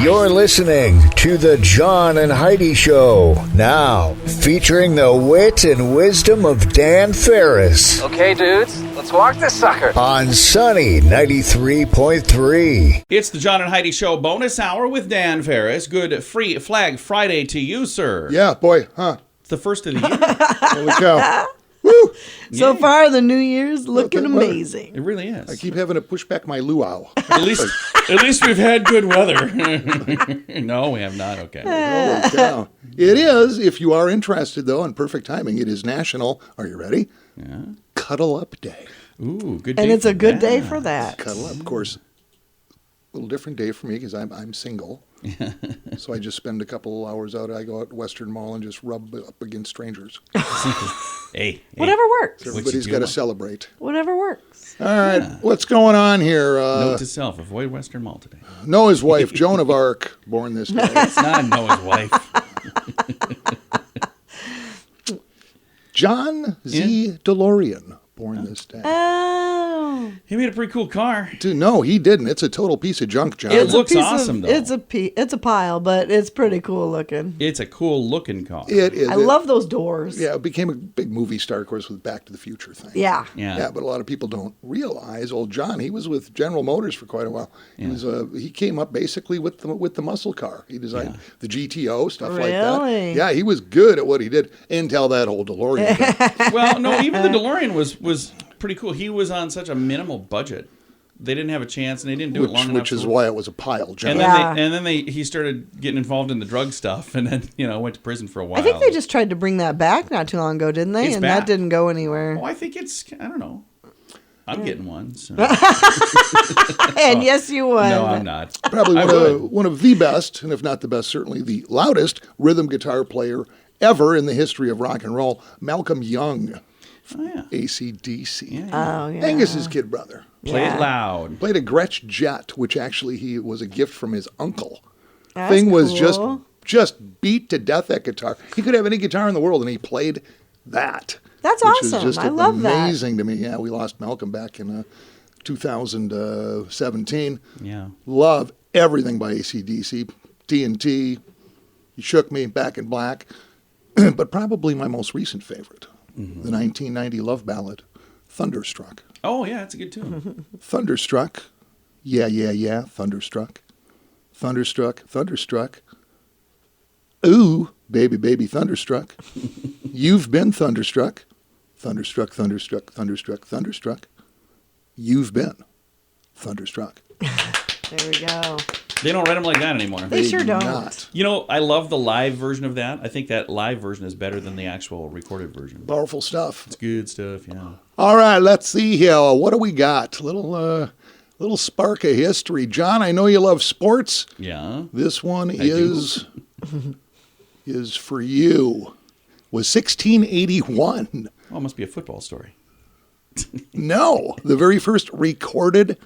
You're listening to the John and Heidi Show. Now, featuring the wit and wisdom of Dan Ferris. Okay, dudes, let's walk this sucker. On Sunny 93.3. It's the John and Heidi Show bonus hour with Dan Ferris. Good Free Flag Friday to you, sir. Yeah, boy, huh? It's the first of the year. Holy cow. Woo! So far, the New Year's looking amazing. It really is. I keep having to push back my luau. At least we've had good weather. No, we have not. Okay. Holy cow. It is, if you are interested, though, and perfect timing, it is National, are you ready? Yeah. Cuddle Up Day. Ooh, good day. And it's for a good that. day for that. Cuddle Up, of course. A little different day for me because I'm single. So I just spend a couple hours out. I go out to Western Mall and just rub up against strangers. Hey. Whatever works. Everybody's got to celebrate. Whatever works. All right, what's going on here? Note to self, avoid Western Mall today. Noah's wife, Joan of Arc, born this day. It's not Noah's wife. John Z. DeLorean, born this day. Oh. He made a pretty cool car. Dude, no, he didn't. It's a total piece of junk, John. It looks awesome, though. It's a pile, but it's pretty cool looking. It's a cool looking car. It is. I love those doors. Yeah, it became a big movie star, of course, with Back to the Future thing. Yeah. Yeah, but a lot of people don't realize old John, he was with General Motors for quite a while. He was he came up basically with the muscle car. He designed the GTO, stuff like that. Really? Yeah, he was good at what he did until that whole DeLorean thing. Well, no, even the DeLorean was pretty cool. He was on such a minimal budget. They didn't have a chance, and they didn't do it long enough. Which is why it was a pile, John. And then he started getting involved in the drug stuff, and then went to prison for a while. I think they just tried to bring that back not too long ago, didn't they? It's and back. that didn't go anywhere. Oh, I think I don't know. I'm getting one. So. And yes, you would. No, I'm not. Probably one of the best, and if not the best, certainly the loudest rhythm guitar player ever in the history of rock and roll, Malcolm Young. Oh, yeah. AC/DC. Yeah. Oh, yeah. Angus's kid brother. Play it loud. Played a Gretsch Jet, which actually he was a gift from his uncle. That's Thing was cool. just beat to death, that guitar. He could have any guitar in the world, and he played that. That's which awesome. Is just I love that. amazing to me. Yeah, we lost Malcolm back in 2017. Yeah. Love everything by AC/DC. TNT, You Shook Me, Back in Black. But probably my most recent favorite, the 1990 love ballad, Thunderstruck. Oh, yeah, that's a good tune. Thunderstruck. Yeah, yeah, yeah. Thunderstruck. Thunderstruck. Thunderstruck. Ooh, baby, baby, thunderstruck. You've been thunderstruck. Thunderstruck, thunderstruck, thunderstruck, thunderstruck. You've been thunderstruck. There we go. They don't write them like that anymore. They sure don't. Not. I love the live version of that. I think that live version is better than the actual recorded version. Powerful stuff. It's good stuff, yeah. All right, let's see here. What do we got? Little spark of history. John, I know you love sports. Yeah. This one is for you. Was 1681. Oh, it must be a football story. No, the very first recorded,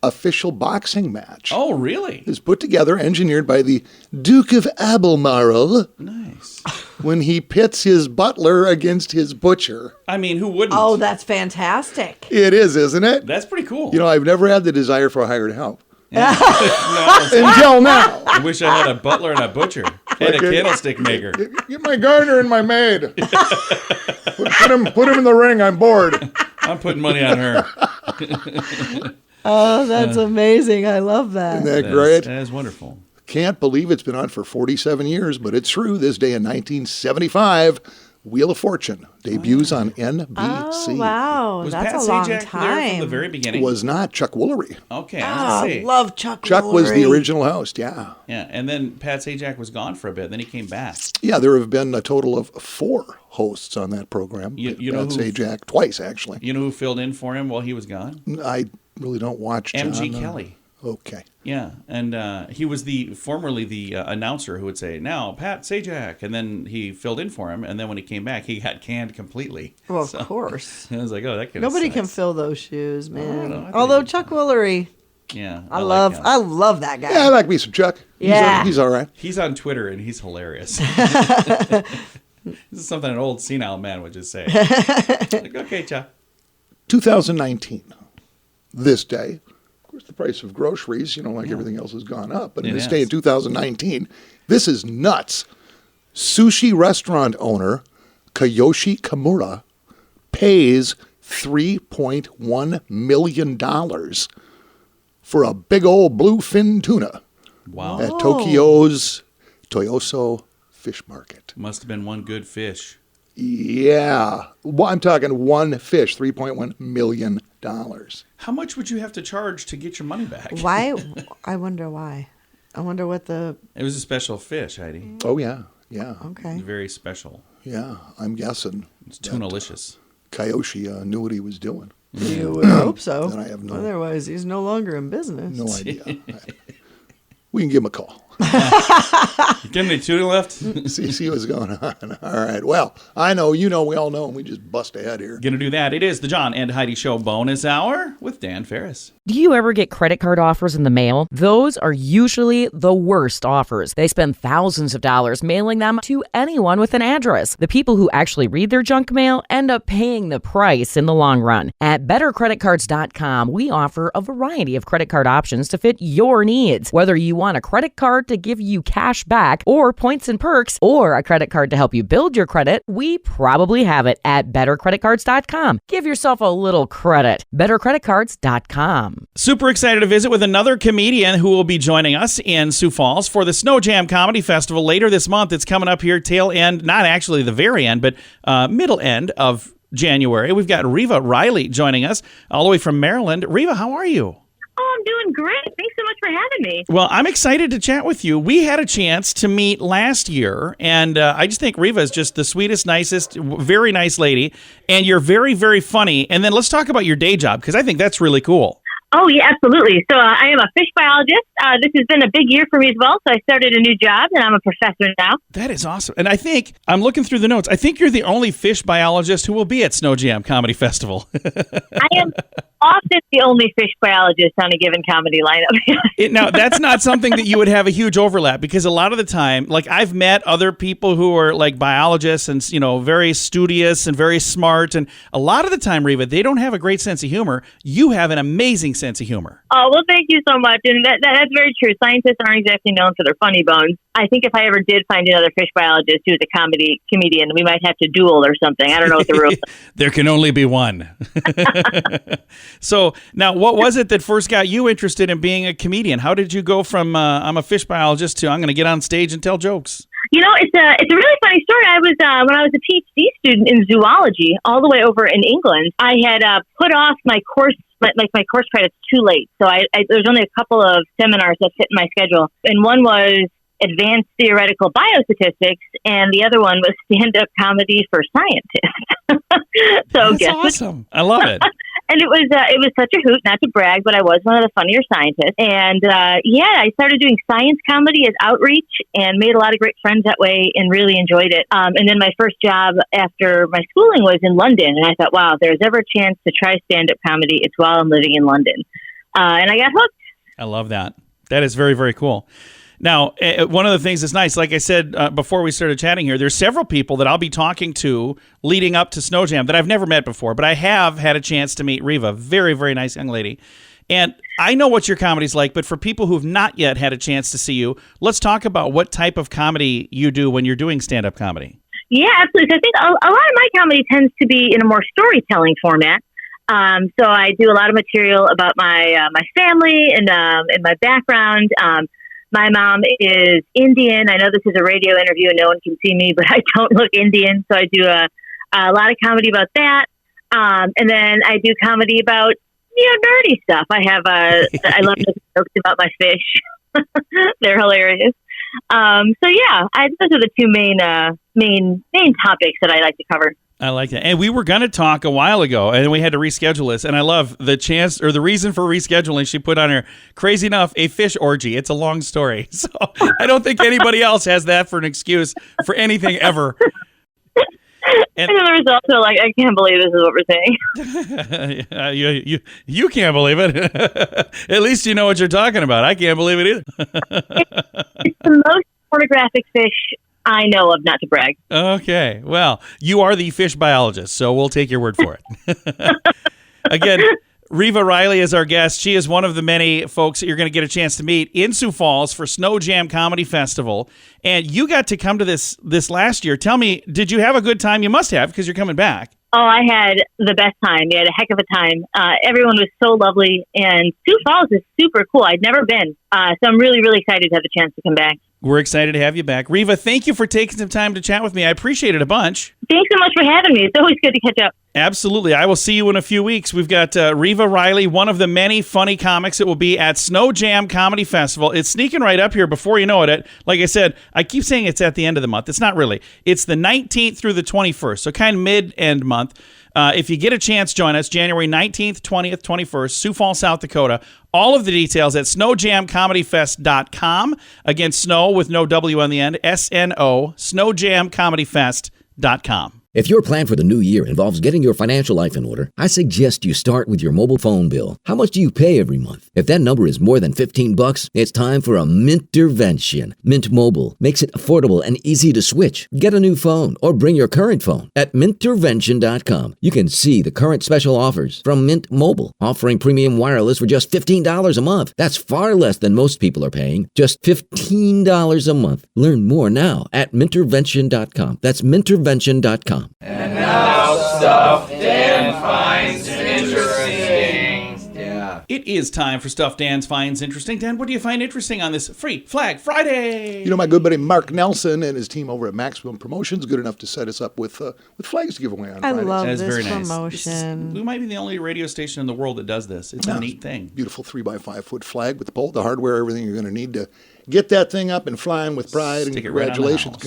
official boxing match. Oh, really? Is put together, engineered by the Duke of Albemarle. Nice. When he pits his butler against his butcher. I mean, who wouldn't? Oh, that's fantastic. It is, isn't it? That's pretty cool. I've never had the desire for hired help. No, Until now. I wish I had a butler and a butcher and a candlestick maker. Get my gardener and my maid. Put him in the ring. I'm bored. I'm putting money on her. Oh, that's amazing. I love that. Isn't that great? That is wonderful. Can't believe it's been on for 47 years, but it's true. This day in 1975, Wheel of Fortune debuts on NBC. Oh, wow. Was That's Pat a long Sajak there time. from the very beginning? Was not Chuck Woolery. Okay, I was gonna say. Love Chuck Chuck was the Woolery. original host, yeah. Yeah, and then Pat Sajak was gone for a bit. Then he came back. Yeah, there have been a total of 4 hosts on that program. You know Pat who- Sajak, twice, actually. You know who filled in for him while he was gone? I really don't watch John. M.G. Kelly. Okay. Yeah, and he was formerly the announcer who would say, "Now, Pat Sajak," and then he filled in for him, and then when he came back, he got canned completely. Well, of course. I was like, "Oh, that kid." Nobody can fill those shoes, man. no, I think Although he- Chuck Woolery, Yeah, I like him. love that guy. Yeah, I like me some Chuck. Yeah. He's all right. He's on Twitter and he's hilarious. This is something an old senile man would just say. Like, okay, Chuck. 2019, this day, course, the price of groceries, like everything else has gone up. But in this It day in has. 2019, this is nuts. Sushi restaurant owner Kiyoshi Kimura pays $3.1 million for a big old bluefin tuna Wow. at Tokyo's Toyoso Fish Market. Must have been one good fish. Yeah. Well, I'm talking one fish, $3.1 million. How much would you have to charge to get your money back? Why? I wonder why. I wonder what the. It was a special fish, Heidi. Oh, yeah. Yeah. Okay. Very special. Yeah. I'm guessing It's tunalicious. Kiyoshi knew what he was doing. You would hope so. Then I have no- Otherwise, he's no longer in business. No idea. We can give him a call. Give me tuna left. See what's going on. All right. Well, I know, we all know, and we just bust ahead here. Gonna do that. It is the John and Heidi Show bonus hour with Dan Ferris. Do you ever get credit card offers in the mail? Those are usually the worst offers. They spend thousands of dollars mailing them to anyone with an address. The people who actually read their junk mail end up paying the price in the long run. At bettercreditcards.com, we offer a variety of credit card options to fit your needs. Whether you want a credit card to give you cash back or points and perks, or a credit card to help you build your credit, we probably have it at bettercreditcards.com. Give yourself a little credit. bettercreditcards.com. Super excited to visit with another comedian who will be joining us in Sioux Falls for the Snow Jam Comedy Festival later this month. It's coming up here tail end, not actually the very end, but middle end of January. We've got Riva Riley joining us all the way from Maryland. Riva, how are you? Oh, I'm doing great. Thanks so much for having me. Well, I'm excited to chat with you. We had a chance to meet last year, and I just think Riva is just the sweetest, nicest, very nice lady, and you're very, very funny. And then let's talk about your day job, because I think that's really cool. Oh, yeah, absolutely. So I am a fish biologist. This has been a big year for me as well. So I started a new job, and I'm a professor now. That is awesome. And I think, I'm looking through the notes, I think you're the only fish biologist who will be at Snow Jam Comedy Festival. I am often the only fish biologist on a given comedy lineup. Now, that's not something that you would have a huge overlap, because a lot of the time, like I've met other people who are like biologists and, very studious and very smart. And a lot of the time, Riva, they don't have a great sense of humor. You have an amazing sense of humor. Oh, well, thank you so much. And that's very true. Scientists aren't exactly known for their funny bones. I think if I ever did find another fish biologist who's a comedian, we might have to duel or something. I don't know what the rules are. There can only be one. So now, what was it that first got you interested in being a comedian? How did you go from I'm a fish biologist to I'm going to get on stage and tell jokes? It's a really funny story. I was when I was a PhD student in zoology, all the way over in England. I had put off my course. My course credits too late. So there's only a couple of seminars that fit in my schedule. And one was advanced theoretical biostatistics, and the other one was stand-up comedy for scientists. So That's guess what? awesome. I love it. And it was such a hoot, not to brag, but I was one of the funnier scientists. And I started doing science comedy as outreach and made a lot of great friends that way and really enjoyed it. And then my first job after my schooling was in London. And I thought, wow, if there's ever a chance to try stand-up comedy, it's while I'm living in London. And I got hooked. I love that. That is very, very cool. Now, one of the things that's nice, like I said before we started chatting here, there's several people that I'll be talking to leading up to Snow Jam that I've never met before, but I have had a chance to meet Riva, very, very nice young lady. And I know what your comedy's like, but for people who've not yet had a chance to see you, let's talk about what type of comedy you do when you're doing stand-up comedy. Yeah, absolutely. So I think a lot of my comedy tends to be in a more storytelling format. So I do a lot of material about my family and my background. My mom is Indian. I know this is a radio interview and no one can see me, but I don't look Indian. So I do a lot of comedy about that. And then I do comedy about, nerdy stuff. I love to jokes about my fish. They're hilarious. Those are the two main topics that I like to cover. I like that. And we were going to talk a while ago, and we had to reschedule this. And I love the chance, or the reason for rescheduling. She put on her, crazy enough, a fish orgy. It's a long story. So I don't think anybody else has that for an excuse for anything ever. And then the results are like, I can't believe this is what we're saying. You can't believe it. At least you know what you're talking about. I can't believe it either. It's the most pornographic fish I know of, not to brag. Okay. Well, you are the fish biologist, so we'll take your word for it. Again, Riva Riley is our guest. She is one of the many folks that you're going to get a chance to meet in Sioux Falls for Sno Jam Comedy Festival. And you got to come to this last year. Tell me, did you have a good time? You must have, because you're coming back. Oh, I had the best time. We had a heck of a time. Everyone was so lovely, and Sioux Falls is super cool. I'd never been, so I'm really, really excited to have a chance to come back. We're excited to have you back. Riva, thank you for taking some time to chat with me. I appreciate it a bunch. Thanks so much for having me. It's always good to catch up. Absolutely. I will see you in a few weeks. We've got Riva Riley, one of the many funny comics that will be at Sno Jam Comedy Festival. It's sneaking right up here before you know it. Like I said, I keep saying it's at the end of the month. It's not really. It's the 19th through the 21st, so kind of mid-end month. If you get a chance, join us January 19th, 20th, 21st, Sioux Falls, South Dakota. All of the details at snojamcomedyfest.com. Again, Sno with no W on the end, SNO, snojamcomedyfest.com. If your plan for the new year involves getting your financial life in order, I suggest you start with your mobile phone bill. How much do you pay every month? If that number is more than $15, it's time for a Mintervention. Mint Mobile makes it affordable and easy to switch. Get a new phone or bring your current phone. At Mintervention.com, you can see the current special offers from Mint Mobile, offering premium wireless for just $15 a month. That's far less than most people are paying, just $15 a month. Learn more now at Mintervention.com. That's Mintervention.com. And now stuff Dan finds interesting. Yeah. It is time for Stuff Dan finds interesting. Dan, what do you find interesting on this Free Flag Friday? You know, my good buddy Mark Nelson and his team over at Maximum Promotions good enough to set us up with flags to give away on Fridays. I love That is this very nice. promotion. We might be the only radio station in the world that does this. It's a neat thing. Beautiful 3x5 foot flag with the pole, the hardware, everything you're going to need to get that thing up and flying with pride. Stick And it right on the congratulations, house.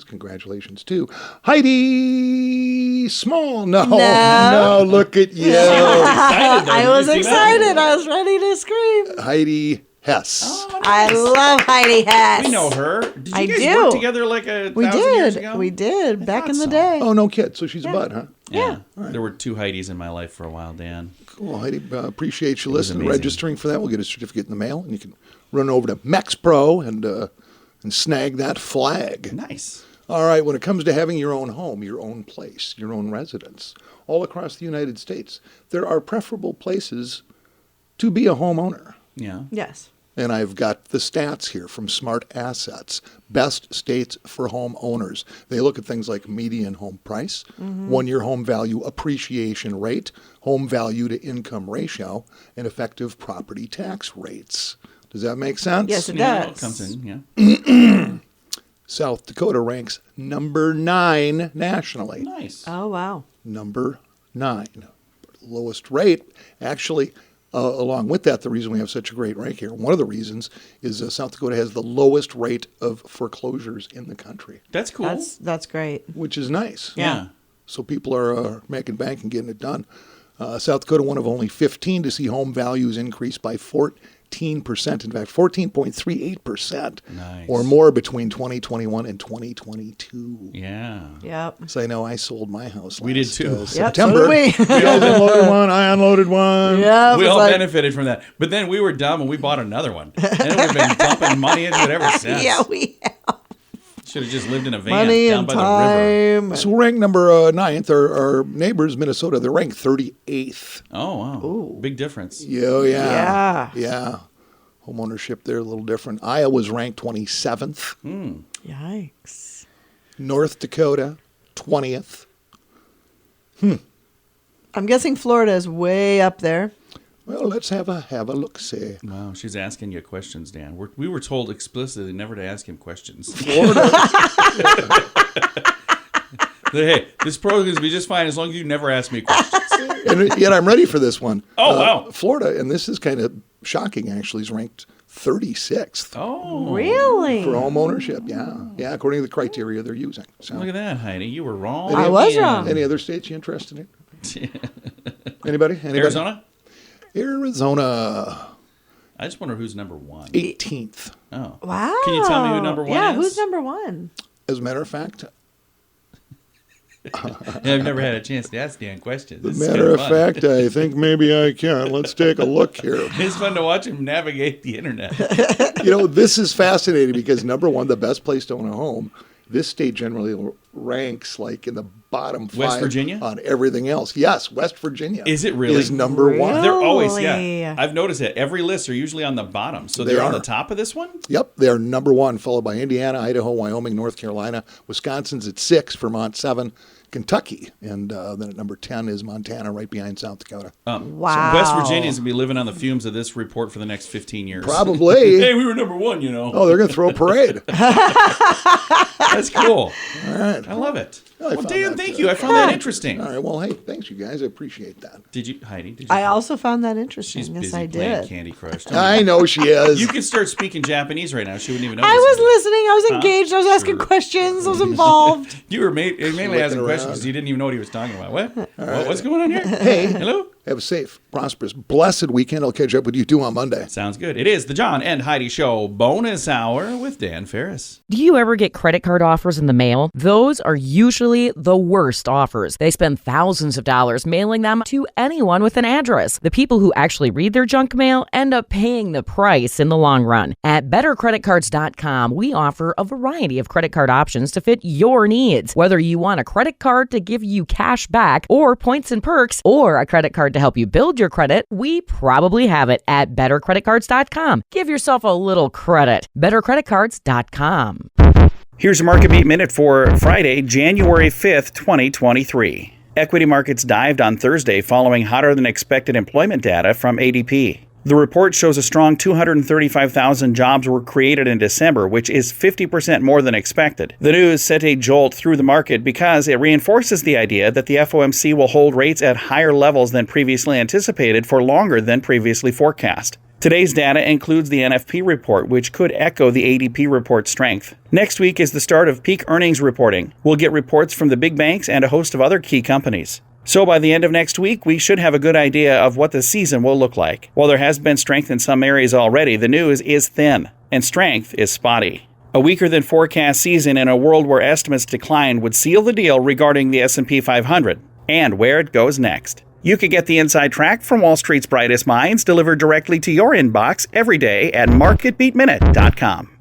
congratulations to Heidi Small. No, look at you. I was excited. I was ready to scream. Heidi Hess. Oh, I love Heidi Hess. we know her. Did you I guys do. work together like We 1,000 years did. ago? We did back thought in the so. day. Oh, no kid. So she's a bud, huh? Yeah. There were two Heidis in my life for a while, Dan. Cool, Heidi. Appreciate you was listening, amazing. registering for that. We'll get a certificate in the mail, and you can run over to Max Pro and snag that flag. Nice. All right, when it comes to having your own home, your own place, your own residence, all across the United States, there are preferable places to be a homeowner. Yeah. Yes. And I've got the stats here from Smart Assets, best states for home owners. They look at things like median home price, 1-year home value appreciation rate, home value to income ratio, and effective property tax rates. Does that make sense? Yes, it Yeah, does. it comes in, yeah. South Dakota ranks number 9 nationally. Nice. Oh, wow. Number 9. Lowest rate, actually. Along with that, the reason we have such a great rank here, one of the reasons is South Dakota has the lowest rate of foreclosures in the country, That's cool. That's great. which is nice. yeah. So people are making bank and getting it done. South Dakota, one of only 15 to see home values increase by 14%. In fact, 14.38% Nice. or more between 2021 and 2022. Yeah. Yep. So I know I sold my house last We did too. Yep, September. so did we. You guys unloaded one, I unloaded one. Yeah. We it's all like- benefited from that. But then we were dumb and we bought another one. And we've been dumping money into it ever since. Yeah, we have Should have just lived in a van money down and by the river. time. So we're ranked number 9th. Our neighbors, Minnesota, they're ranked 38th. Oh, wow. Big difference. Yeah. Home ownership there a little different. Iowa's ranked 27th. Yikes. North Dakota, 20th. I'm guessing Florida is way up there. Well, let's have a look. See, Wow, she's asking you questions, Dan. We were told explicitly never to ask him questions. Florida. Hey, this program is going to be just fine as long as you never ask me questions. And yet I'm ready for this one. Oh, wow. Florida, and this is kind of shocking. Actually, is ranked 36th Oh, Really? for home ownership. Yeah, according to the criteria they're using. So, look at that, Heidi. You were wrong. I was wrong. any other states you interested in? Anybody? Arizona? Arizona, I just wonder who's number one. 18th. Oh. Wow. Can you tell me who number one Yeah, is? who's number one? As a matter of fact, I've never had a chance to ask Dan questions. This is matter kinda of fun. fact, I think maybe I can. Let's take a look here. It's fun to watch him navigate the internet. You know, this is fascinating because number one, the best place to own a home This state generally ranks like in the bottom 5 West Virginia? on everything else. Yes, West Virginia. Is it really? Is number one. They're always, Really? yeah. I've noticed it. Every list are usually on the bottom. So They they're on are. the top of this one? Yep, they're number one, followed by Indiana, Idaho, Wyoming, North Carolina. Wisconsin's at 6, Vermont 7, Kentucky, and then at number 10 is Montana, right behind South Dakota. Wow. So West Virginia's going to be living on the fumes of this report for the next 15 years. Probably. Hey, we were number one, you know. Oh, they're going to throw a parade. That's cool. All right. I love it. Well, I Well, found Dan, that, thank you. I found that interesting. All right. Well, hey, thanks, you guys. I appreciate that. Did you, Heidi? Did you? I also found that interesting. She's Yes, busy I playing did. Candy Crush. I know she is. You could start speaking Japanese right now. She wouldn't even know. I was listening. I was engaged. I was asking questions. I was involved. You were mainly looking asking around. questions because you didn't even know what he was talking about. What? What's going on here? Hey. Hello? Have a safe, prosperous, blessed weekend. I'll catch up with you 2 on Monday. Sounds good. It is the John and Heidi Show bonus hour with Dan Ferris. Do you ever get credit card offers in the mail? Those are usually the worst offers. They spend thousands of dollars mailing them to anyone with an address. The people who actually read their junk mail end up paying the price in the long run. At bettercreditcards.com, we offer a variety of credit card options to fit your needs. Whether you want a credit card to give you cash back or points and perks, or a credit card to help you build your credit, we probably have it at bettercreditcards.com. Give yourself a little credit. bettercreditcards.com. Here's a market beat minute for Friday, January 5th, 2023. Equity markets dived on Thursday following hotter than expected employment data from ADP. The report shows a strong 235,000 jobs were created in December, which is 50% more than expected. The news sent a jolt through the market because it reinforces the idea that the FOMC will hold rates at higher levels than previously anticipated for longer than previously forecast. Today's data includes the NFP report, which could echo the ADP report's strength. Next week is the start of peak earnings reporting. We'll get reports from the big banks and a host of other key companies. So by the end of next week, we should have a good idea of what the season will look like. While there has been strength in some areas already, the news is thin, and strength is spotty. A weaker than forecast season in a world where estimates decline would seal the deal regarding the S&P 500 and where it goes next. You can get the inside track from Wall Street's brightest minds delivered directly to your inbox every day at marketbeatminute.com.